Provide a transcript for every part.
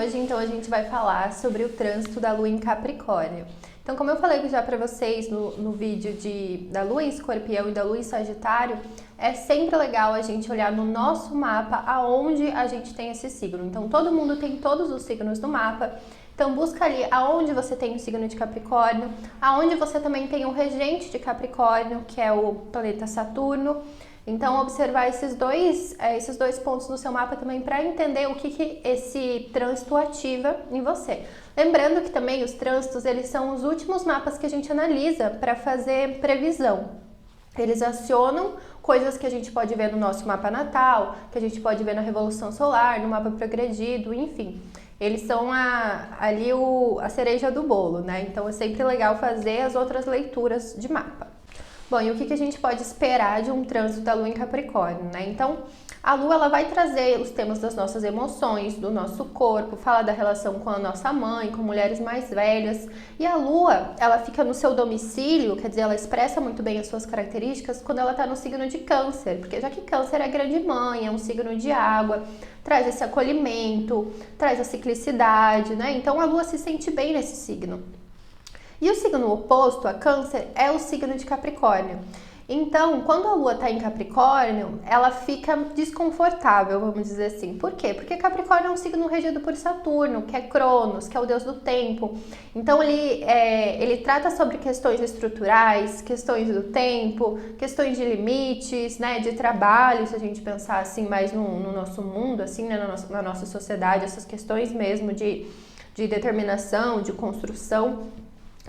hoje, então, a gente vai falar sobre o trânsito da Lua em Capricórnio. Então, como eu falei já para vocês no vídeo da Lua em Escorpião e da Lua em Sagitário, é sempre legal a gente olhar no nosso mapa aonde a gente tem esse signo. Então, todo mundo tem todos os signos no mapa. Então, busca ali aonde você tem o signo de Capricórnio, aonde você também tem o regente de Capricórnio, que é o planeta Saturno. Então, observar esses dois pontos no seu mapa também para entender o que esse trânsito ativa em você. Lembrando que também os trânsitos, eles são os últimos mapas que a gente analisa para fazer previsão. Eles acionam coisas que a gente pode ver no nosso mapa natal, que a gente pode ver na Revolução Solar, no mapa progredido, enfim. Eles são a cereja do bolo, né? Então é sempre legal fazer as outras leituras de mapa. Bom, e o que a gente pode esperar de um trânsito da Lua em Capricórnio, né? Então, a Lua, ela vai trazer os temas das nossas emoções, do nosso corpo, fala da relação com a nossa mãe, com mulheres mais velhas. E a Lua, ela fica no seu domicílio, quer dizer, ela expressa muito bem as suas características quando ela está no signo de Câncer, porque já que Câncer é grande mãe, é um signo de água, traz esse acolhimento, traz a ciclicidade, né? Então, a Lua se sente bem nesse signo. E o signo oposto a Câncer é o signo de Capricórnio. Então, quando a Lua está em Capricórnio, ela fica desconfortável, vamos dizer assim. Por quê? Porque Capricórnio é um signo regido por Saturno, que é Cronos, que é o deus do tempo. Então, ele trata sobre questões estruturais, questões do tempo, questões de limites, né, de trabalho, se a gente pensar assim mais no nosso mundo, assim, né, na nossa sociedade, essas questões mesmo de determinação, de construção.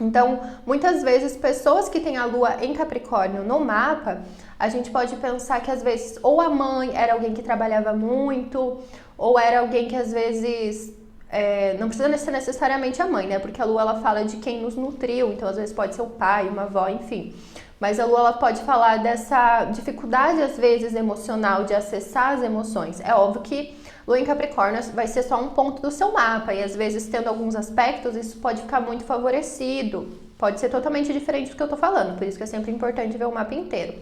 Então, muitas vezes, pessoas que têm a Lua em Capricórnio no mapa, a gente pode pensar que às vezes ou a mãe era alguém que trabalhava muito, ou era alguém que às vezes, não precisa ser necessariamente a mãe, né? Porque a Lua, ela fala de quem nos nutriu, então às vezes pode ser o pai, uma avó, enfim. Mas a Lua, ela pode falar dessa dificuldade, às vezes, emocional de acessar as emoções. É óbvio que Lua em Capricórnio vai ser só um ponto do seu mapa e às vezes tendo alguns aspectos isso pode ficar muito favorecido, pode ser totalmente diferente do que eu tô falando, por isso que é sempre importante ver o mapa inteiro.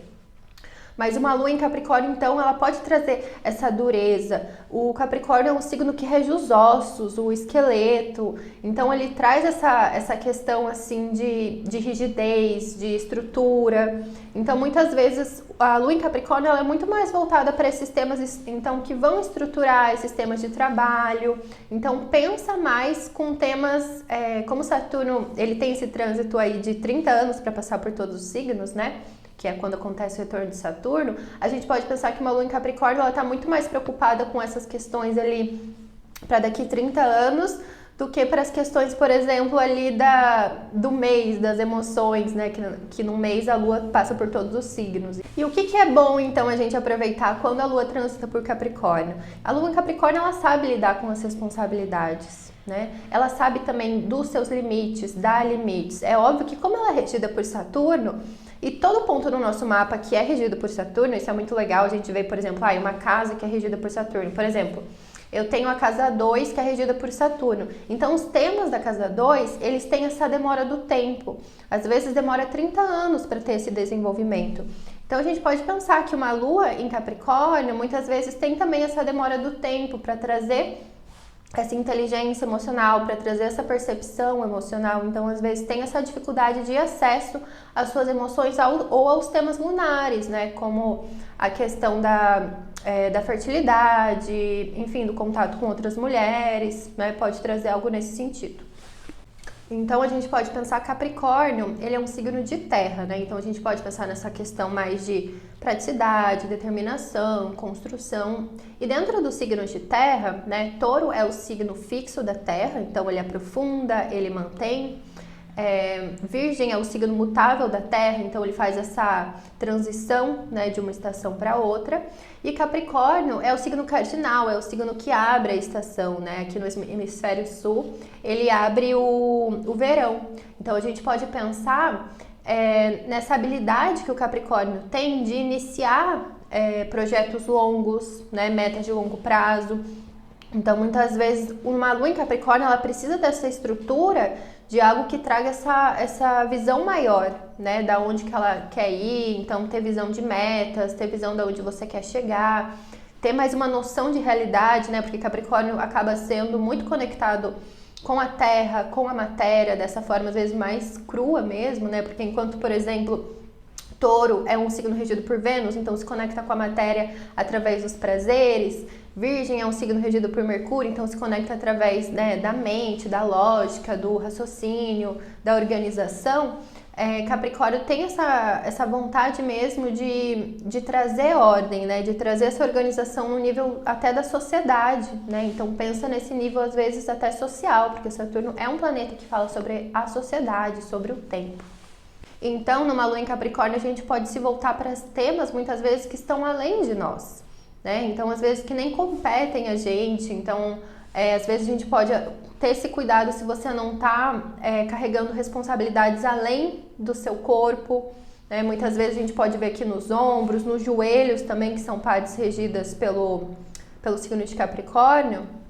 Mas uma Lua em Capricórnio, então, ela pode trazer essa dureza. O Capricórnio é um signo que rege os ossos, o esqueleto. Então, ele traz essa questão, assim, de rigidez, de estrutura. Então, muitas vezes, a Lua em Capricórnio, ela é muito mais voltada para esses temas, então, que vão estruturar esses temas de trabalho. Então, pensa mais com temas, como Saturno, ele tem esse trânsito aí de 30 anos para passar por todos os signos, né? Que é quando acontece o retorno de Saturno, a gente pode pensar que uma Lua em Capricórnio, ela está muito mais preocupada com essas questões ali para daqui 30 anos, do que para as questões, por exemplo, ali do mês, das emoções, né? Que no mês a Lua passa por todos os signos. E o que é bom, então, a gente aproveitar quando a Lua transita por Capricórnio? A Lua em Capricórnio, ela sabe lidar com as responsabilidades, né? Ela sabe também dos seus limites, dar limites. É óbvio que como ela é regida por Saturno, e todo ponto no nosso mapa que é regido por Saturno, isso é muito legal, a gente vê, por exemplo, uma casa que é regida por Saturno. Por exemplo, eu tenho a casa 2 que é regida por Saturno. Então, os temas da casa 2, eles têm essa demora do tempo. Às vezes demora 30 anos para ter esse desenvolvimento. Então, a gente pode pensar que uma Lua em Capricórnio, muitas vezes tem também essa demora do tempo para trazer essa inteligência emocional, para trazer essa percepção emocional. Então, às vezes, tem essa dificuldade de acesso às suas emoções ou aos temas lunares, né? Como a questão da fertilidade, enfim, do contato com outras mulheres, né? Pode trazer algo nesse sentido. Então, a gente pode pensar que Capricórnio, ele é um signo de terra, né? Então, a gente pode pensar nessa questão mais de praticidade, determinação, construção. E dentro dos signos de terra, né? Touro é o signo fixo da terra, então ele aprofunda, ele mantém. Virgem é o signo mutável da Terra, então ele faz essa transição, né, de uma estação para outra. E Capricórnio é o signo cardinal, é o signo que abre a estação, né? Aqui no hemisfério sul, ele abre o verão. Então a gente pode pensar nessa habilidade que o Capricórnio tem de iniciar projetos longos, né, metas de longo prazo. Então, muitas vezes, uma Lua em Capricórnio, ela precisa dessa estrutura de algo que traga essa visão maior, né? Da onde que ela quer ir, então ter visão de metas, ter visão de onde você quer chegar. ter mais uma noção de realidade, né? Porque Capricórnio acaba sendo muito conectado com a terra, com a matéria, dessa forma às vezes mais crua mesmo, né? Porque enquanto, por exemplo, Touro é um signo regido por Vênus, então se conecta com a matéria através dos prazeres. Virgem é um signo regido por Mercúrio, então se conecta através, né, da mente, da lógica, do raciocínio, da organização. Capricórnio tem essa vontade mesmo de trazer ordem, né? De trazer essa organização no nível até da sociedade, né? Então pensa nesse nível às vezes até social, porque Saturno é um planeta que fala sobre a sociedade, sobre o tempo. Então, numa lua em Capricórnio, a gente pode se voltar para temas muitas vezes que estão além de nós, né? Então, às vezes que nem competem a gente. Então, às vezes a gente pode ter esse cuidado se você não está carregando responsabilidades além do seu corpo, né? Muitas vezes a gente pode ver aqui nos ombros, nos joelhos também, que são partes regidas pelo signo de Capricórnio.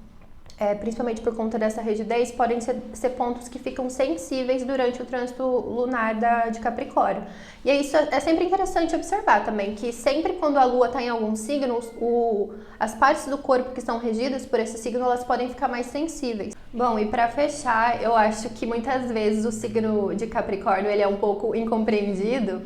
Principalmente por conta dessa rigidez, podem ser pontos que ficam sensíveis durante o trânsito lunar de Capricórnio. E isso é sempre interessante observar também, que sempre quando a Lua está em algum signo, as partes do corpo que estão regidas por esse signo, elas podem ficar mais sensíveis. Bom, e para fechar, eu acho que muitas vezes o signo de Capricórnio ele é um pouco incompreendido,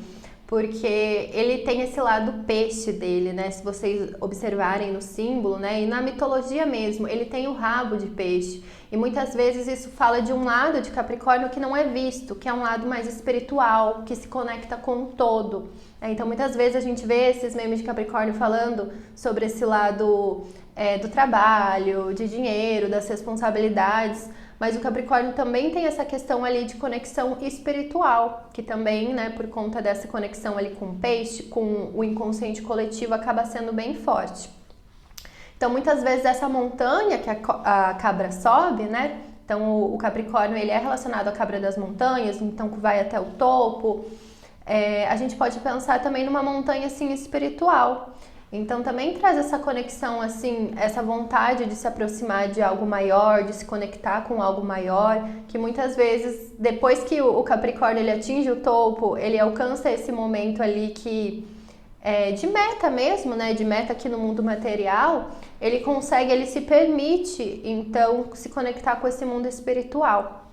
porque ele tem esse lado peixe dele, né? Se vocês observarem no símbolo, né? E na mitologia mesmo, ele tem o rabo de peixe. E muitas vezes isso fala de um lado de Capricórnio que não é visto, que é um lado mais espiritual, que se conecta com o todo. Então, muitas vezes a gente vê esses memes de Capricórnio falando sobre esse lado do trabalho, de dinheiro, das responsabilidades. Mas o Capricórnio também tem essa questão ali de conexão espiritual, que também, né, por conta dessa conexão ali com o peixe, com o inconsciente coletivo, acaba sendo bem forte. Então, muitas vezes essa montanha que a cabra sobe, né? Então, o Capricórnio ele é relacionado à cabra das montanhas, então vai até o topo. A gente pode pensar também numa montanha assim espiritual. Então também traz essa conexão, assim, essa vontade de se aproximar de algo maior, de se conectar com algo maior, que muitas vezes, depois que o Capricórnio ele atinge o topo, ele alcança esse momento ali de meta mesmo, né, de meta aqui no mundo material, ele se permite, então, se conectar com esse mundo espiritual.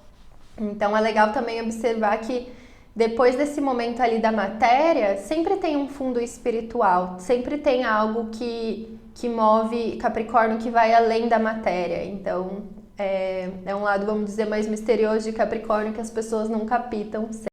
Então é legal também observar que depois desse momento ali da matéria, sempre tem um fundo espiritual, sempre tem algo que move Capricórnio que vai além da matéria. Então, é um lado, vamos dizer, mais misterioso de Capricórnio que as pessoas não captam.